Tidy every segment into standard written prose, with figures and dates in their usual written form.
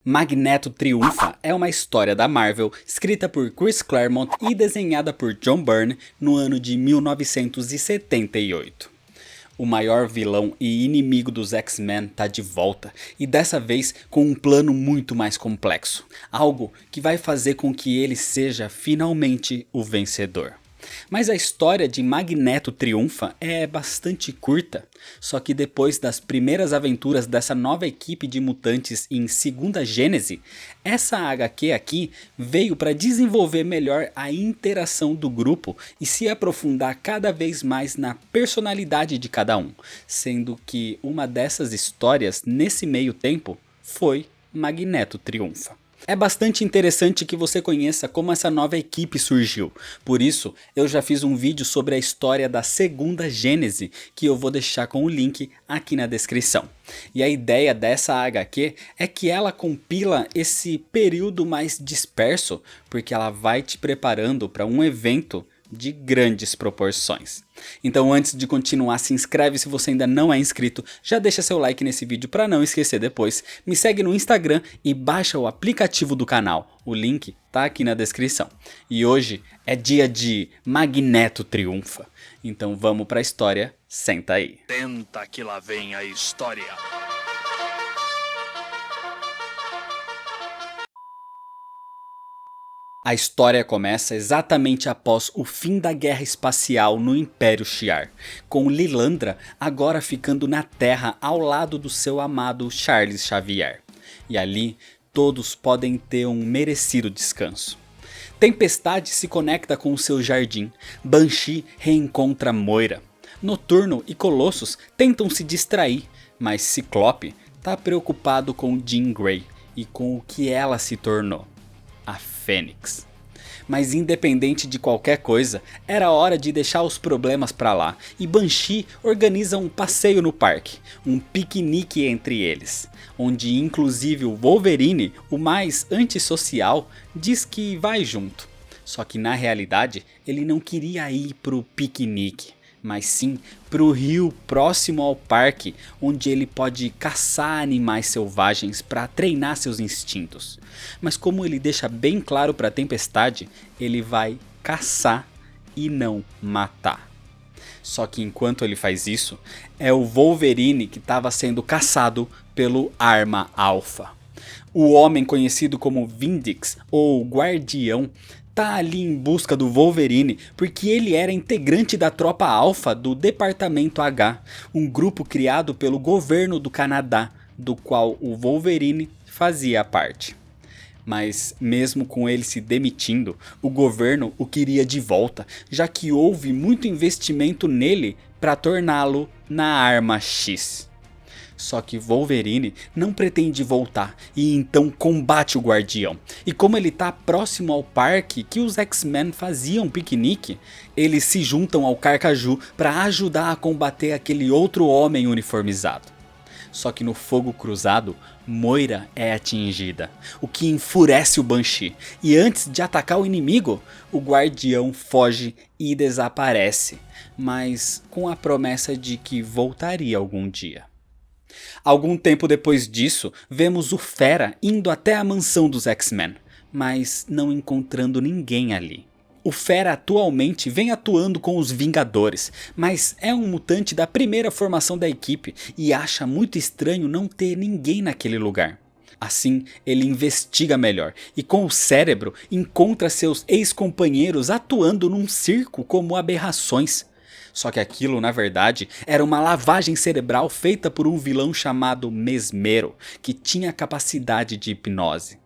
Magneto Triunfa é uma história da Marvel, escrita por Chris Claremont e desenhada por John Byrne no ano de 1978. O maior vilão e inimigo dos X-Men tá de volta, e dessa vez com um plano muito mais complexo, algo que vai fazer com que ele seja finalmente o vencedor. Mas a história de Magneto Triunfa é bastante curta, só que depois das primeiras aventuras dessa nova equipe de mutantes em Segunda Gênese, essa HQ aqui veio para desenvolver melhor a interação do grupo e se aprofundar cada vez mais na personalidade de cada um, sendo que uma dessas histórias nesse meio tempo foi Magneto Triunfa. É bastante interessante que você conheça como essa nova equipe surgiu, por isso eu já fiz um vídeo sobre a história da Segunda Gênese, que eu vou deixar com o link aqui na descrição. E a ideia dessa HQ é que ela compila esse período mais disperso, porque ela vai te preparando para um evento de grandes proporções. Então antes de continuar, se inscreve se você ainda não é inscrito, já deixa seu like nesse vídeo para não esquecer depois, me segue no Instagram e baixa o aplicativo do canal, o link tá aqui na descrição. E hoje é dia de Magneto Triunfa, então vamos pra história, senta aí. Senta que lá vem a história. A história começa exatamente após o fim da guerra espacial no Império Shi'ar, com Lilandra agora ficando na Terra ao lado do seu amado Charles Xavier. E ali todos podem ter um merecido descanso. Tempestade se conecta com o seu jardim, Banshee reencontra Moira. Noturno e Colossus tentam se distrair, mas Ciclope está preocupado com Jean Grey e com o que ela se tornou. A Fênix. Mas independente de qualquer coisa, era hora de deixar os problemas pra lá, e Banshee organiza um passeio no parque, um piquenique entre eles, onde inclusive o Wolverine, o mais antissocial, diz que vai junto. Só que na realidade ele não queria ir pro piquenique, mas sim pro rio próximo ao parque, onde ele pode caçar animais selvagens para treinar seus instintos. Mas como ele deixa bem claro para Tempestade, ele vai caçar e não matar. Só que enquanto ele faz isso, é o Wolverine que estava sendo caçado pelo Arma Alpha. O homem conhecido como Vindix, ou Guardião, tá ali em busca do Wolverine porque ele era integrante da tropa Alpha do Departamento H, um grupo criado pelo governo do Canadá, do qual o Wolverine fazia parte. Mas mesmo com ele se demitindo, o governo o queria de volta, já que houve muito investimento nele para torná-lo na Arma X. Só que Wolverine não pretende voltar e então combate o Guardião. E como ele está próximo ao parque que os X-Men faziam piquenique, eles se juntam ao Carcaju para ajudar a combater aquele outro homem uniformizado. Só que no fogo cruzado, Moira é atingida, o que enfurece o Banshee. E antes de atacar o inimigo, o Guardião foge e desaparece, mas com a promessa de que voltaria algum dia. Algum tempo depois disso, vemos o Fera indo até a mansão dos X-Men, mas não encontrando ninguém ali. O Fera atualmente vem atuando com os Vingadores, mas é um mutante da primeira formação da equipe e acha muito estranho não ter ninguém naquele lugar. Assim, ele investiga melhor e com o cérebro encontra seus ex-companheiros atuando num circo como aberrações. Só que aquilo, na verdade, era uma lavagem cerebral feita por um vilão chamado Mesmero, que tinha capacidade de hipnose.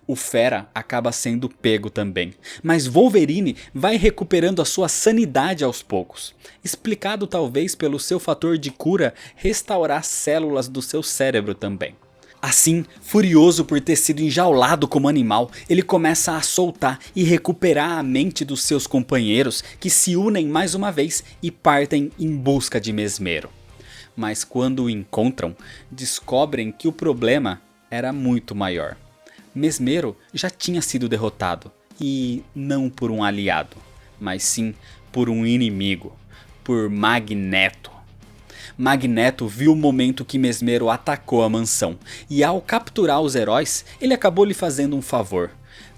O Fera acaba sendo pego também, mas Wolverine vai recuperando a sua sanidade aos poucos, explicado talvez pelo seu fator de cura restaurar células do seu cérebro também. Assim, furioso por ter sido enjaulado como animal, ele começa a soltar e recuperar a mente dos seus companheiros, que se unem mais uma vez e partem em busca de Mesmero. Mas quando o encontram, descobrem que o problema era muito maior. Mesmero já tinha sido derrotado, e não por um aliado, mas sim por um inimigo, por Magneto. Magneto viu o momento que Mesmero atacou a mansão, e ao capturar os heróis, ele acabou lhe fazendo um favor.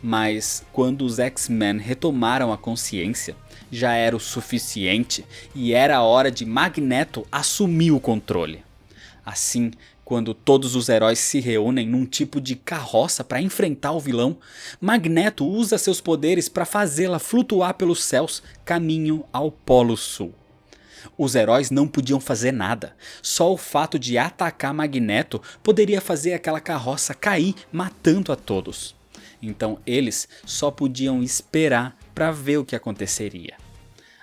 Mas quando os X-Men retomaram a consciência, já era o suficiente e era a hora de Magneto assumir o controle. Assim, quando todos os heróis se reúnem num tipo de carroça para enfrentar o vilão, Magneto usa seus poderes para fazê-la flutuar pelos céus caminho ao Polo Sul. Os heróis não podiam fazer nada, só o fato de atacar Magneto poderia fazer aquela carroça cair matando a todos. Então eles só podiam esperar para ver o que aconteceria.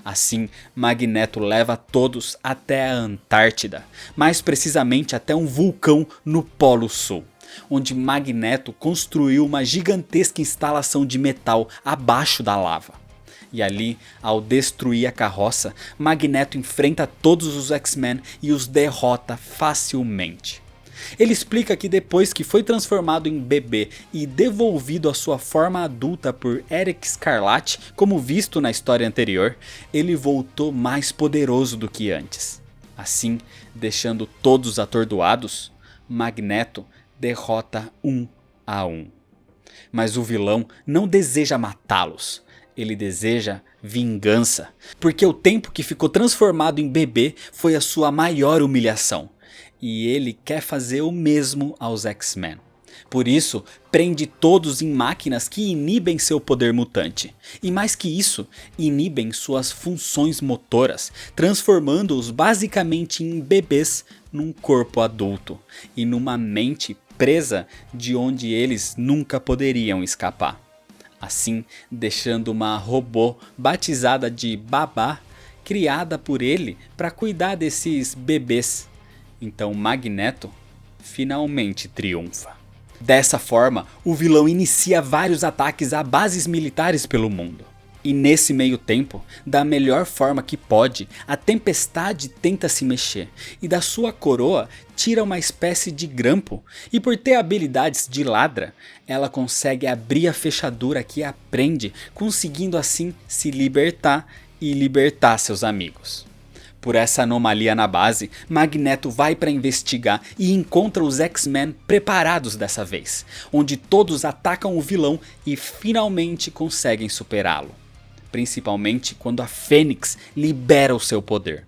Assim, Magneto leva todos até a Antártida, mais precisamente até um vulcão no Polo Sul, onde Magneto construiu uma gigantesca instalação de metal abaixo da lava. E ali, ao destruir a carroça, Magneto enfrenta todos os X-Men e os derrota facilmente. Ele explica que depois que foi transformado em bebê e devolvido à sua forma adulta por Eric Scarlatti, como visto na história anterior, ele voltou mais poderoso do que antes. Assim, deixando todos atordoados, Magneto derrota um a um. Mas o vilão não deseja matá-los, ele deseja vingança, porque o tempo que ficou transformado em bebê foi a sua maior humilhação. E ele quer fazer o mesmo aos X-Men. Por isso, prende todos em máquinas que inibem seu poder mutante. E mais que isso, inibem suas funções motoras, transformando-os basicamente em bebês num corpo adulto e numa mente presa de onde eles nunca poderiam escapar. Assim, deixando uma robô batizada de Babá, criada por ele para cuidar desses bebês. Então Magneto finalmente triunfa. Dessa forma, o vilão inicia vários ataques a bases militares pelo mundo. E nesse meio tempo, da melhor forma que pode, a Tempestade tenta se mexer e da sua coroa tira uma espécie de grampo, e por ter habilidades de ladra, ela consegue abrir a fechadura que a prende, conseguindo assim se libertar e libertar seus amigos. Por essa anomalia na base, Magneto vai para investigar e encontra os X-Men preparados dessa vez, onde todos atacam o vilão e finalmente conseguem superá-lo. Principalmente quando a Fênix libera o seu poder.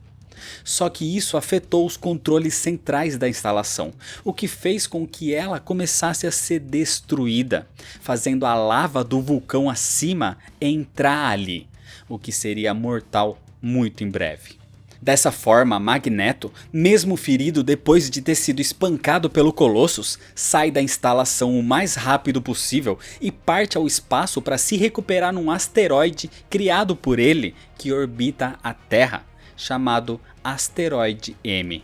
Só que isso afetou os controles centrais da instalação, o que fez com que ela começasse a ser destruída, fazendo a lava do vulcão acima entrar ali, o que seria mortal muito em breve. Dessa forma, Magneto, mesmo ferido depois de ter sido espancado pelo Colossus, sai da instalação o mais rápido possível e parte ao espaço para se recuperar num asteroide criado por ele que orbita a Terra, chamado Asteroide M.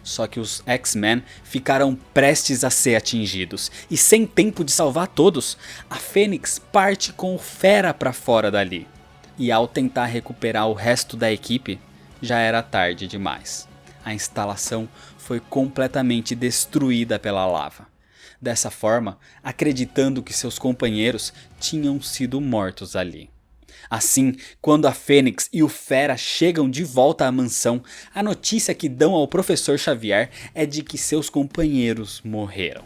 Só que os X-Men ficaram prestes a ser atingidos e sem tempo de salvar todos, a Fênix parte com o Fera para fora dali. E ao tentar recuperar o resto da equipe, já era tarde demais. A instalação foi completamente destruída pela lava. Dessa forma, acreditando que seus companheiros tinham sido mortos ali. Assim, quando a Fênix e o Fera chegam de volta à mansão, a notícia que dão ao Professor Xavier é de que seus companheiros morreram.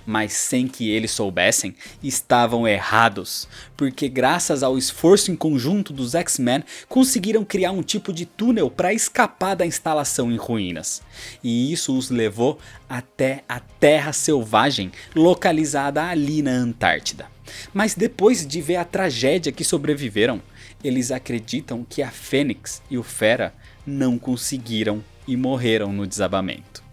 Mas sem que eles soubessem, estavam errados, porque graças ao esforço em conjunto dos X-Men, conseguiram criar um tipo de túnel para escapar da instalação em ruínas. E isso os levou até a Terra Selvagem, localizada ali na Antártida. Mas depois de ver a tragédia que sobreviveram, eles acreditam que a Fênix e o Fera não conseguiram e morreram no desabamento.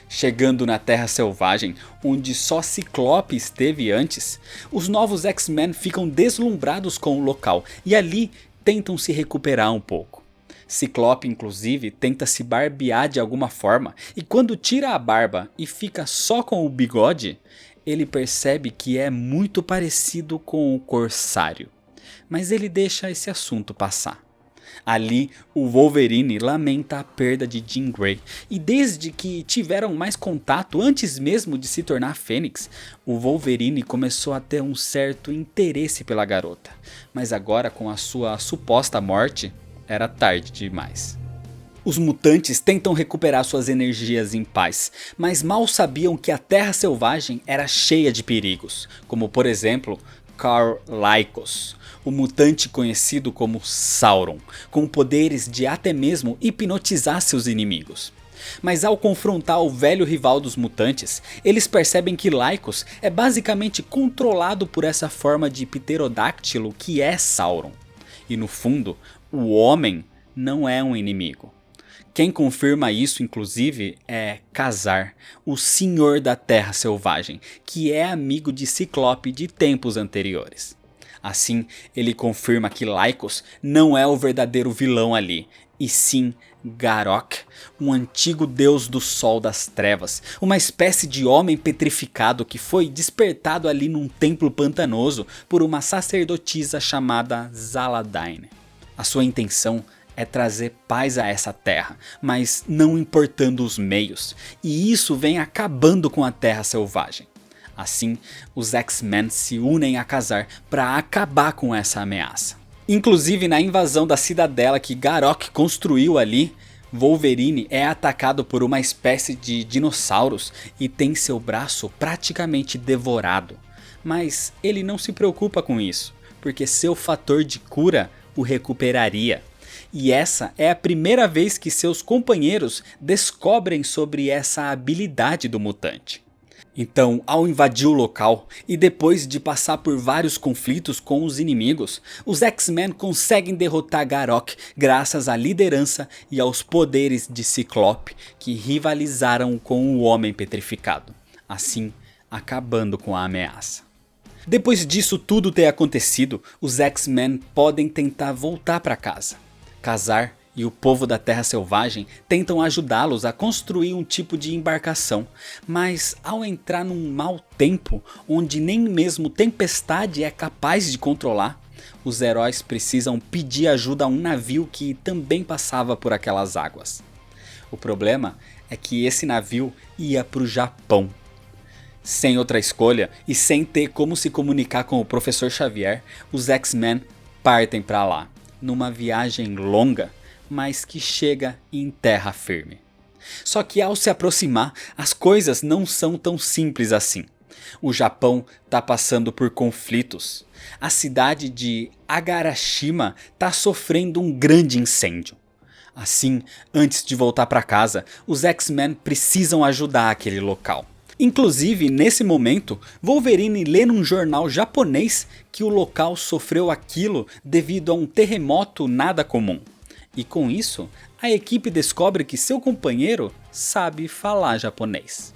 Chegando na Terra Selvagem, onde só Ciclope esteve antes, os novos X-Men ficam deslumbrados com o local e ali tentam se recuperar um pouco. Ciclope inclusive tenta se barbear de alguma forma e quando tira a barba e fica só com o bigode, ele percebe que é muito parecido com o Corsário, mas ele deixa esse assunto passar. Ali, o Wolverine lamenta a perda de Jean Grey, e desde que tiveram mais contato antes mesmo de se tornar Fênix, o Wolverine começou a ter um certo interesse pela garota, mas agora com a sua suposta morte, era tarde demais. Os mutantes tentam recuperar suas energias em paz, mas mal sabiam que a Terra Selvagem era cheia de perigos, como por exemplo, Carl Lycos, o mutante conhecido como Sauron, com poderes de até mesmo hipnotizar seus inimigos. Mas ao confrontar o velho rival dos mutantes, eles percebem que Lycos é basicamente controlado por essa forma de pterodáctilo que é Sauron. E no fundo, o homem não é um inimigo. Quem confirma isso inclusive é Ka-Zar, o Senhor da Terra Selvagem, que é amigo de Ciclope de tempos anteriores. Assim, ele confirma que Lycos não é o verdadeiro vilão ali, e sim Garok, um antigo deus do sol das trevas, uma espécie de homem petrificado que foi despertado ali num templo pantanoso por uma sacerdotisa chamada Zaladine. A sua intenção é trazer paz a essa terra, mas não importando os meios, e isso vem acabando com a Terra Selvagem. Assim, os X-Men se unem a Ka-Zar para acabar com essa ameaça. Inclusive na invasão da cidadela que Garok construiu ali, Wolverine é atacado por uma espécie de dinossauros e tem seu braço praticamente devorado. Mas ele não se preocupa com isso, porque seu fator de cura o recuperaria. E essa é a primeira vez que seus companheiros descobrem sobre essa habilidade do mutante. Então, ao invadir o local e depois de passar por vários conflitos com os inimigos, os X-Men conseguem derrotar Garok graças à liderança e aos poderes de Ciclope que rivalizaram com o Homem Petrificado, assim acabando com a ameaça. Depois disso tudo ter acontecido, os X-Men podem tentar voltar para casa. Ka-Zar e o povo da Terra Selvagem tentam ajudá-los a construir um tipo de embarcação, mas ao entrar num mau tempo, onde nem mesmo tempestade é capaz de controlar, os heróis precisam pedir ajuda a um navio que também passava por aquelas águas. O problema é que esse navio ia para o Japão. Sem outra escolha e sem ter como se comunicar com o Professor Xavier, os X-Men partem para lá, numa viagem longa, mas que chega em terra firme. Só que ao se aproximar, as coisas não são tão simples assim. O Japão está passando por conflitos. A cidade de Agarashima está sofrendo um grande incêndio. Assim, antes de voltar para casa, os X-Men precisam ajudar aquele local. Inclusive, nesse momento, Wolverine lê num jornal japonês que o local sofreu aquilo devido a um terremoto nada comum. E com isso, a equipe descobre que seu companheiro sabe falar japonês.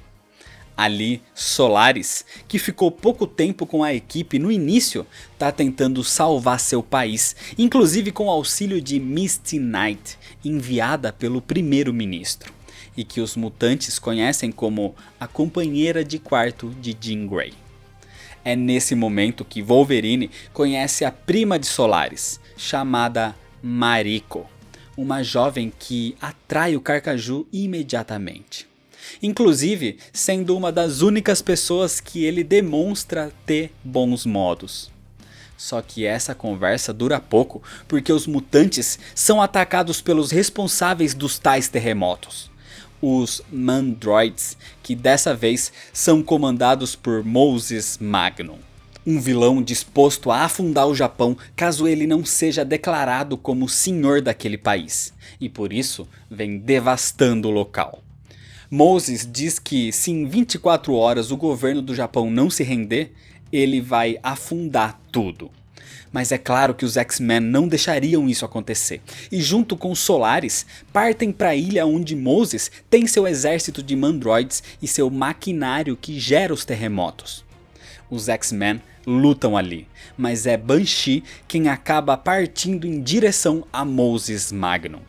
Ali, Solaris, que ficou pouco tempo com a equipe no início, está tentando salvar seu país, inclusive com o auxílio de Misty Knight, enviada pelo primeiro-ministro, e que os mutantes conhecem como a companheira de quarto de Jean Grey. É nesse momento que Wolverine conhece a prima de Solaris, chamada Mariko, uma jovem que atrai o Carcaju imediatamente. Inclusive, sendo uma das únicas pessoas que ele demonstra ter bons modos. Só que essa conversa dura pouco, porque os mutantes são atacados pelos responsáveis dos tais terremotos. Os Mandroids, que dessa vez são comandados por Moses Magnum. Um vilão disposto a afundar o Japão caso ele não seja declarado como senhor daquele país, e por isso vem devastando o local. Moses diz que se em 24 horas o governo do Japão não se render, ele vai afundar tudo. Mas é claro que os X-Men não deixariam isso acontecer, e junto com os Solaris, partem para a ilha onde Moses tem seu exército de Mandroids e seu maquinário que gera os terremotos. Os X-Men lutam ali, mas é Banshee quem acaba partindo em direção a Moses Magnum.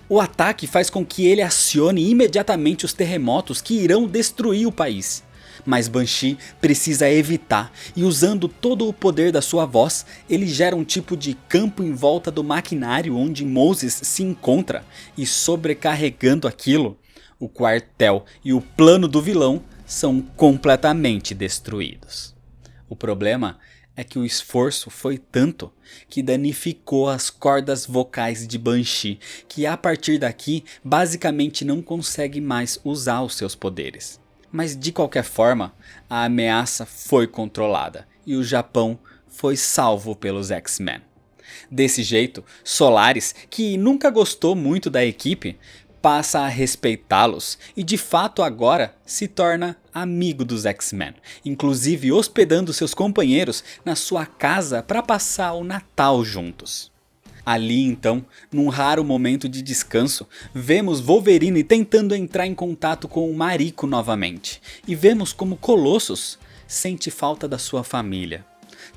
O ataque faz com que ele acione imediatamente os terremotos que irão destruir o país. Mas Banshee precisa evitar, e usando todo o poder da sua voz, ele gera um tipo de campo em volta do maquinário onde Moses se encontra, e sobrecarregando aquilo, o quartel e o plano do vilão são completamente destruídos. O problema é que o esforço foi tanto que danificou as cordas vocais de Banshee, que a partir daqui basicamente não consegue mais usar os seus poderes. Mas de qualquer forma, a ameaça foi controlada e o Japão foi salvo pelos X-Men. Desse jeito, Solaris, que nunca gostou muito da equipe, passa a respeitá-los e de fato agora se torna amigo dos X-Men, inclusive hospedando seus companheiros na sua casa para passar o Natal juntos. Ali então, num raro momento de descanso, vemos Wolverine tentando entrar em contato com o Mariko novamente, e vemos como Colossus sente falta da sua família.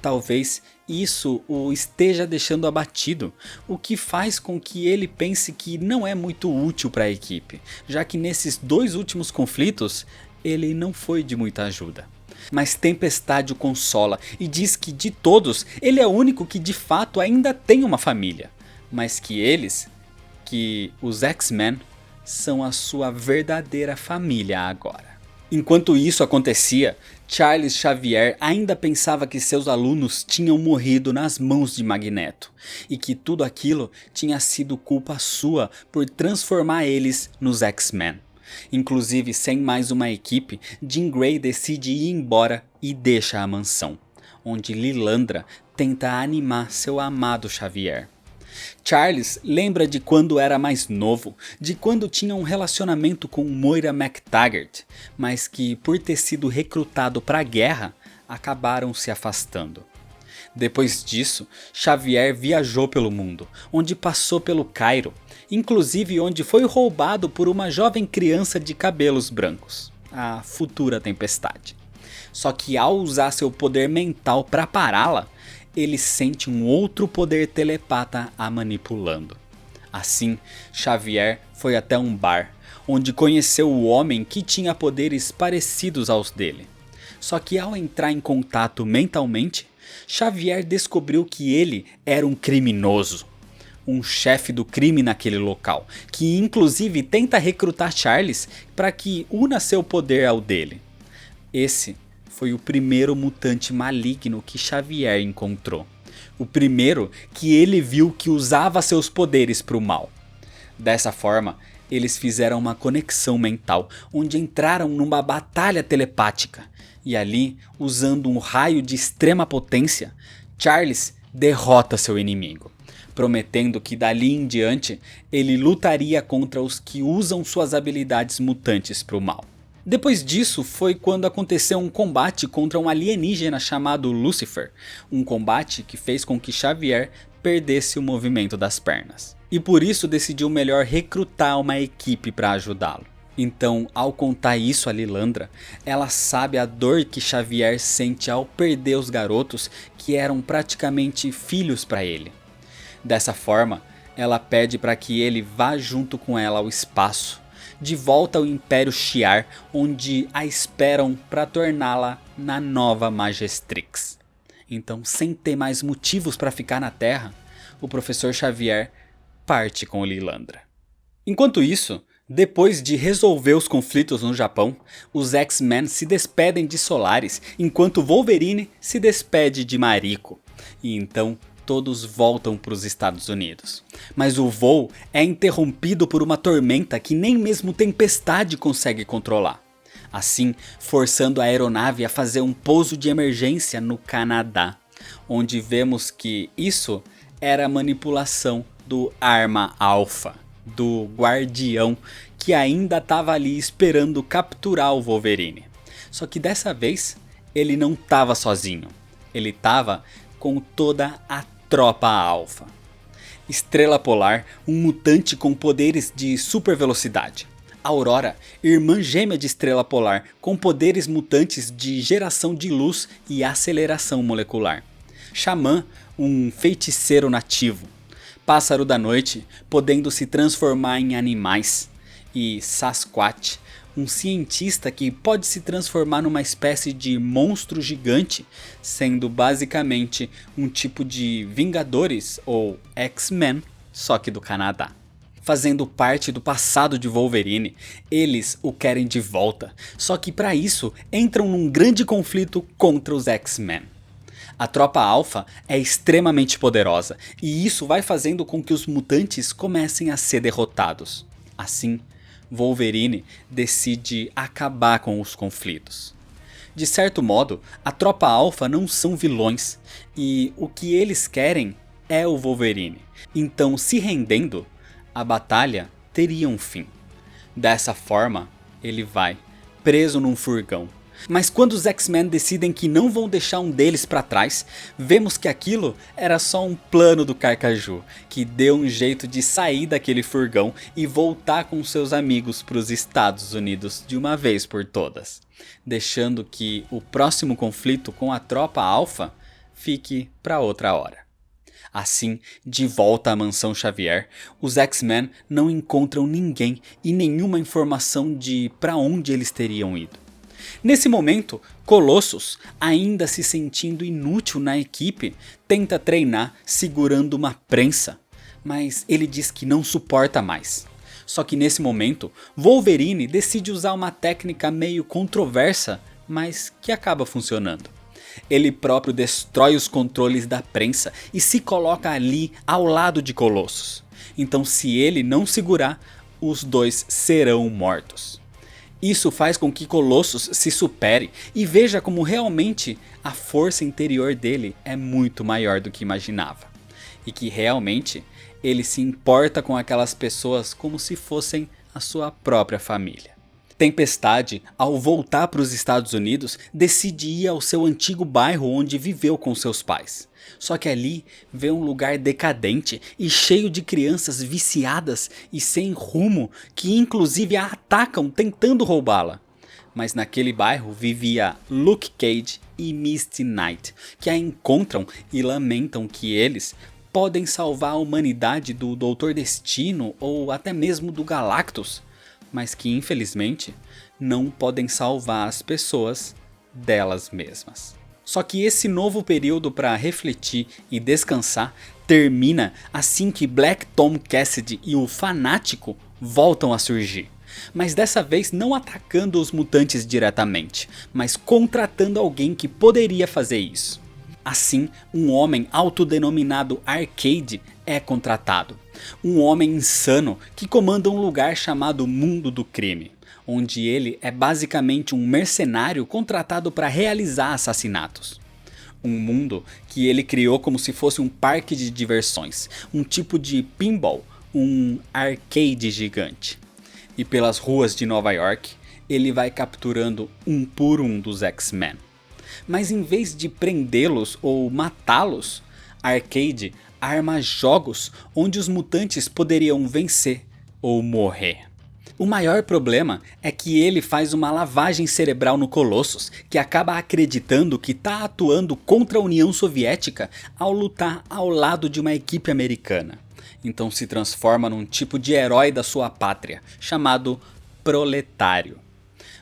Talvez isso o esteja deixando abatido, o que faz com que ele pense que não é muito útil para a equipe, já que nesses 2 últimos conflitos ele não foi de muita ajuda. Mas Tempestade o consola e diz que de todos ele é o único que de fato ainda tem uma família, mas que os X-Men são a sua verdadeira família agora. Enquanto isso acontecia, Charles Xavier ainda pensava que seus alunos tinham morrido nas mãos de Magneto, e que tudo aquilo tinha sido culpa sua por transformar eles nos X-Men. Inclusive, sem mais uma equipe, Jean Grey decide ir embora e deixa a mansão, onde Lilandra tenta animar seu amado Xavier. Charles lembra de quando era mais novo, de quando tinha um relacionamento com Moira MacTaggert, mas que por ter sido recrutado para a guerra, acabaram se afastando. Depois disso, Xavier viajou pelo mundo, onde passou pelo Cairo, inclusive onde foi roubado por uma jovem criança de cabelos brancos, a futura Tempestade. Só que ao usar seu poder mental para pará-la, ele sente um outro poder telepata a manipulando. Assim, Xavier foi até um bar, onde conheceu o homem que tinha poderes parecidos aos dele. Só que ao entrar em contato mentalmente, Xavier descobriu que ele era um criminoso, um chefe do crime naquele local, que inclusive tenta recrutar Charles para que una seu poder ao dele. Esse foi o primeiro mutante maligno que Xavier encontrou. O primeiro que ele viu que usava seus poderes para o mal. Dessa forma, eles fizeram uma conexão mental, onde entraram numa batalha telepática. E ali, usando um raio de extrema potência, Charles derrota seu inimigo, prometendo que dali em diante ele lutaria contra os que usam suas habilidades mutantes para o mal. Depois disso foi quando aconteceu um combate contra um alienígena chamado Lucifer, um combate que fez com que Xavier perdesse o movimento das pernas. E por isso decidiu melhor recrutar uma equipe para ajudá-lo. Então, ao contar isso a Lilandra, ela sabe a dor que Xavier sente ao perder os garotos que eram praticamente filhos para ele. Dessa forma, ela pede para que ele vá junto com ela ao espaço, de volta ao Império Shi'ar, onde a esperam para torná-la na nova Majestrix. Então, sem ter mais motivos para ficar na Terra, o Professor Xavier parte com Lilandra. Enquanto isso, depois de resolver os conflitos no Japão, os X-Men se despedem de Solaris, enquanto Wolverine se despede de Mariko. E então todos voltam para os Estados Unidos. Mas o voo é interrompido por uma tormenta que nem mesmo Tempestade consegue controlar. Assim, forçando a aeronave a fazer um pouso de emergência no Canadá, onde vemos que isso era a manipulação do Arma Alpha, do Guardião, que ainda estava ali esperando capturar o Wolverine. Só que dessa vez, ele não estava sozinho. Ele estava com toda a Tropa Alpha. Estrela Polar, um mutante com poderes de super velocidade. Aurora, irmã gêmea de Estrela Polar, com poderes mutantes de geração de luz e aceleração molecular. Xamã, um feiticeiro nativo. Pássaro da Noite, podendo se transformar em animais. E Sasquatch, um cientista que pode se transformar numa espécie de monstro gigante, sendo basicamente um tipo de Vingadores ou X-Men, só que do Canadá. Fazendo parte do passado de Wolverine, eles o querem de volta, só que para isso entram num grande conflito contra os X-Men. A tropa alfa é extremamente poderosa e isso vai fazendo com que os mutantes comecem a ser derrotados. Assim, Wolverine decide acabar com os conflitos. De certo modo, a tropa alfa não são vilões e o que eles querem é o Wolverine. Então, se rendendo, a batalha teria um fim. Dessa forma, ele vai preso num furgão. Mas quando os X-Men decidem que não vão deixar um deles para trás, vemos que aquilo era só um plano do Carcaju, que deu um jeito de sair daquele furgão e voltar com seus amigos para os Estados Unidos de uma vez por todas, deixando que o próximo conflito com a tropa alfa fique para outra hora. Assim, de volta à Mansão Xavier, os X-Men não encontram ninguém e nenhuma informação de para onde eles teriam ido. Nesse momento, Colossus, ainda se sentindo inútil na equipe, tenta treinar segurando uma prensa, mas ele diz que não suporta mais. Só que nesse momento, Wolverine decide usar uma técnica meio controversa, mas que acaba funcionando. Ele próprio destrói os controles da prensa e se coloca ali ao lado de Colossus. Então, se ele não segurar, os dois serão mortos. Isso faz com que Colossus se supere e veja como realmente a força interior dele é muito maior do que imaginava. E que realmente ele se importa com aquelas pessoas como se fossem a sua própria família. Tempestade, ao voltar para os Estados Unidos, decide ir ao seu antigo bairro onde viveu com seus pais. Só que ali vê um lugar decadente e cheio de crianças viciadas e sem rumo que inclusive a atacam tentando roubá-la. Mas naquele bairro vivia Luke Cage e Misty Knight, que a encontram e lamentam que eles podem salvar a humanidade do Doutor Destino ou até mesmo do Galactus, mas que infelizmente não podem salvar as pessoas delas mesmas. Só que esse novo período para refletir e descansar termina assim que Black Tom Cassidy e o Fanático voltam a surgir. Mas dessa vez não atacando os mutantes diretamente, mas contratando alguém que poderia fazer isso. Assim, um homem autodenominado Arcade é contratado. Um homem insano que comanda um lugar chamado Mundo do Crime, onde ele é basicamente um mercenário contratado para realizar assassinatos. Um mundo que ele criou como se fosse um parque de diversões, um tipo de pinball, um arcade gigante. E pelas ruas de Nova York, ele vai capturando um por um dos X-Men. Mas em vez de prendê-los ou matá-los, Arcade arma jogos onde os mutantes poderiam vencer ou morrer. O maior problema é que ele faz uma lavagem cerebral no Colossus, que acaba acreditando que está atuando contra a União Soviética ao lutar ao lado de uma equipe americana. Então se transforma num tipo de herói da sua pátria, chamado Proletário.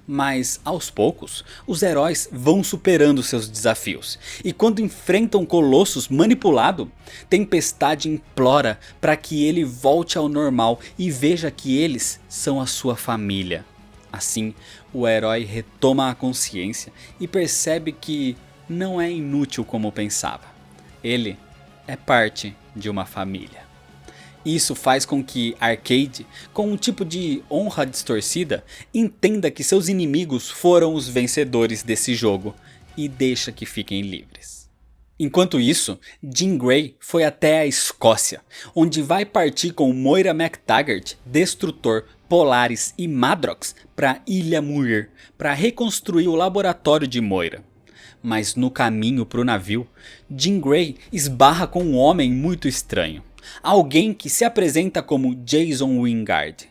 Mas, aos poucos, os heróis vão superando seus desafios. E quando enfrentam Colossus manipulado, Tempestade implora para que ele volte ao normal e veja que eles são a sua família. Assim, o herói retoma a consciência e percebe que não é inútil como pensava. Ele é parte de uma família. Isso faz com que Arcade, com um tipo de honra distorcida, entenda que seus inimigos foram os vencedores desse jogo e deixa que fiquem livres. Enquanto isso, Jean Grey foi até a Escócia, onde vai partir com Moira MacTaggert, Destrutor, Polaris e Madrox para Ilha Muir para reconstruir o laboratório de Moira. Mas no caminho para o navio, Jean Grey esbarra com um homem muito estranho. Alguém que se apresenta como Jason Wingard,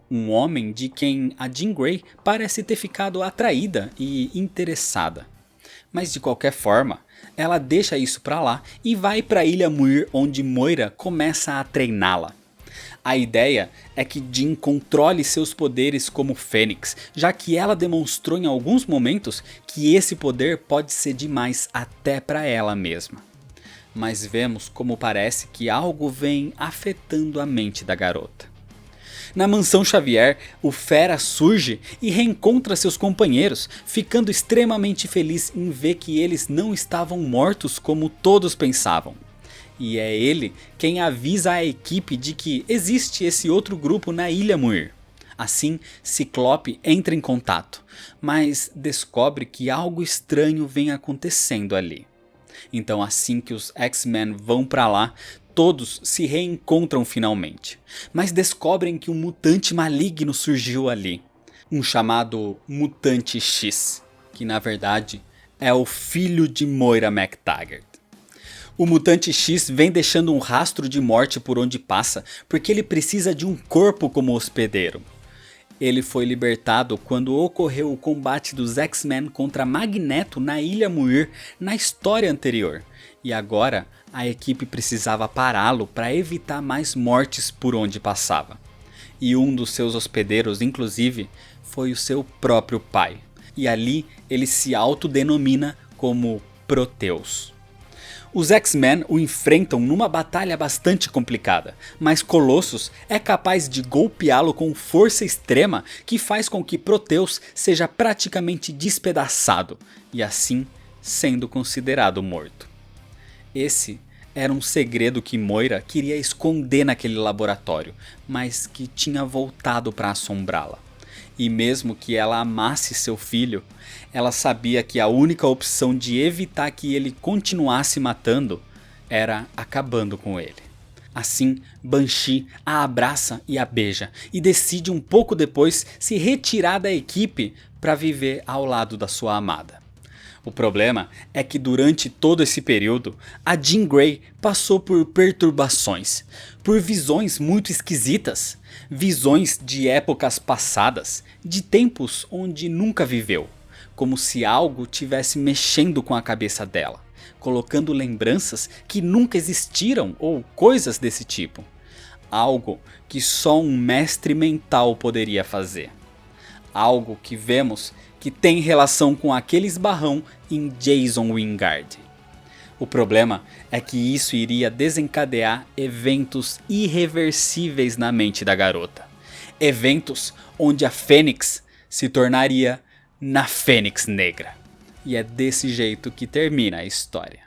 um homem de quem a Jean Grey parece ter ficado atraída e interessada. Mas de qualquer forma, ela deixa isso pra lá e vai pra Ilha Muir, onde Moira começa a treiná-la. A ideia é que Jean controle seus poderes como Fênix, já que ela demonstrou em alguns momentos que esse poder pode ser demais até pra ela mesma. Mas vemos como parece que algo vem afetando a mente da garota. Na mansão Xavier, o Fera surge e reencontra seus companheiros, ficando extremamente feliz em ver que eles não estavam mortos como todos pensavam. E é ele quem avisa a equipe de que existe esse outro grupo na Ilha Muir. Assim, Ciclope entra em contato, mas descobre que algo estranho vem acontecendo ali. Então, assim que os X-Men vão pra lá, todos se reencontram finalmente, mas descobrem que um mutante maligno surgiu ali, um chamado Mutante X, que na verdade é o filho de Moira MacTaggert. O Mutante X vem deixando um rastro de morte por onde passa, porque ele precisa de um corpo como hospedeiro. Ele foi libertado quando ocorreu o combate dos X-Men contra Magneto na Ilha Muir na história anterior, e agora a equipe precisava pará-lo para evitar mais mortes por onde passava. E um dos seus hospedeiros, inclusive, foi o seu próprio pai, e ali ele se autodenomina como Proteus. Os X-Men o enfrentam numa batalha bastante complicada, mas Colossus é capaz de golpeá-lo com força extrema que faz com que Proteus seja praticamente despedaçado, e assim sendo considerado morto. Esse era um segredo que Moira queria esconder naquele laboratório, mas que tinha voltado para assombrá-la. E mesmo que ela amasse seu filho, ela sabia que a única opção de evitar que ele continuasse matando era acabando com ele. Assim, Banshee a abraça e a beija, e decide um pouco depois se retirar da equipe para viver ao lado da sua amada. O problema é que durante todo esse período, a Jean Grey passou por perturbações, por visões muito esquisitas, visões de épocas passadas, de tempos onde nunca viveu, como se algo tivesse mexendo com a cabeça dela, colocando lembranças que nunca existiram ou coisas desse tipo. Algo que só um mestre mental poderia fazer. Algo que vemos que tem relação com aquele esbarrão em Jason Wingard. O problema é que isso iria desencadear eventos irreversíveis na mente da garota. Eventos onde a Fênix se tornaria na Fênix Negra. E é desse jeito que termina a história.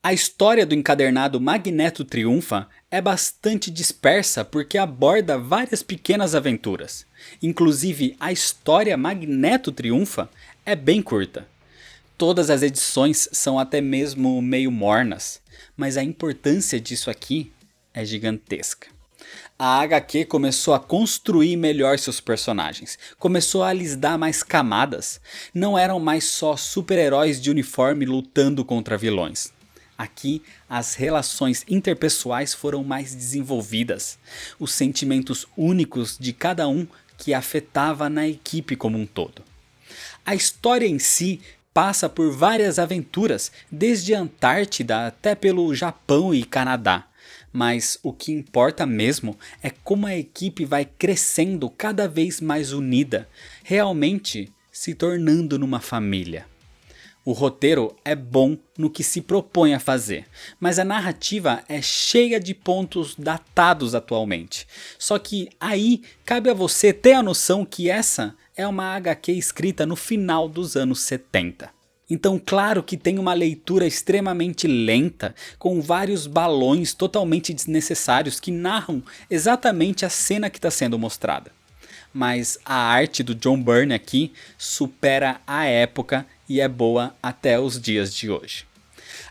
A história do encadernado Magneto Triunfa é bastante dispersa porque aborda várias pequenas aventuras. Inclusive, a história Magneto Triunfa é bem curta. Todas as edições são até mesmo meio mornas, mas a importância disso aqui é gigantesca. A HQ começou a construir melhor seus personagens, começou a lhes dar mais camadas, não eram mais só super-heróis de uniforme lutando contra vilões. Aqui, as relações interpessoais foram mais desenvolvidas, os sentimentos únicos de cada um que afetava na equipe como um todo. A história em si passa por várias aventuras, desde a Antártida até pelo Japão e Canadá, mas o que importa mesmo é como a equipe vai crescendo cada vez mais unida, realmente se tornando numa família. O roteiro é bom no que se propõe a fazer, mas a narrativa é cheia de pontos datados atualmente. Só que aí cabe a você ter a noção que essa é uma HQ escrita no final dos anos 70. Então claro que tem uma leitura extremamente lenta, com vários balões totalmente desnecessários que narram exatamente a cena que está sendo mostrada. Mas a arte do John Byrne aqui supera a época e é boa até os dias de hoje.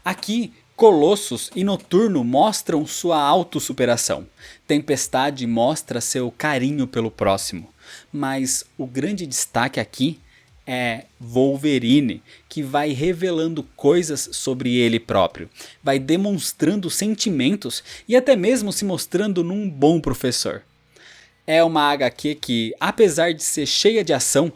Aqui, Colossus e Noturno mostram sua autossuperação. Tempestade mostra seu carinho pelo próximo. Mas o grande destaque aqui é Wolverine, que vai revelando coisas sobre ele próprio. Vai demonstrando sentimentos e até mesmo se mostrando num bom professor. É uma HQ que, apesar de ser cheia de ação,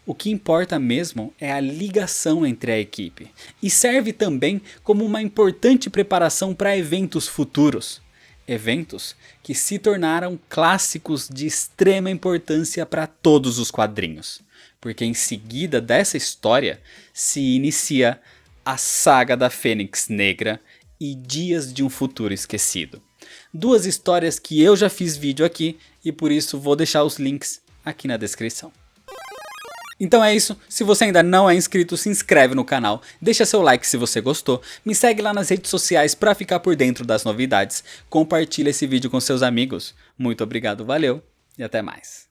o que importa mesmo é a ligação entre a equipe. E serve também como uma importante preparação para eventos futuros. Eventos que se tornaram clássicos de extrema importância para todos os quadrinhos. Porque em seguida dessa história se inicia a saga da Fênix Negra e Dias de um Futuro Esquecido. Duas histórias que eu já fiz vídeo aqui e por isso vou deixar os links aqui na descrição. Então é isso, se você ainda não é inscrito, se inscreve no canal, deixa seu like se você gostou, me segue lá nas redes sociais para ficar por dentro das novidades, compartilha esse vídeo com seus amigos. Muito obrigado, valeu e até mais.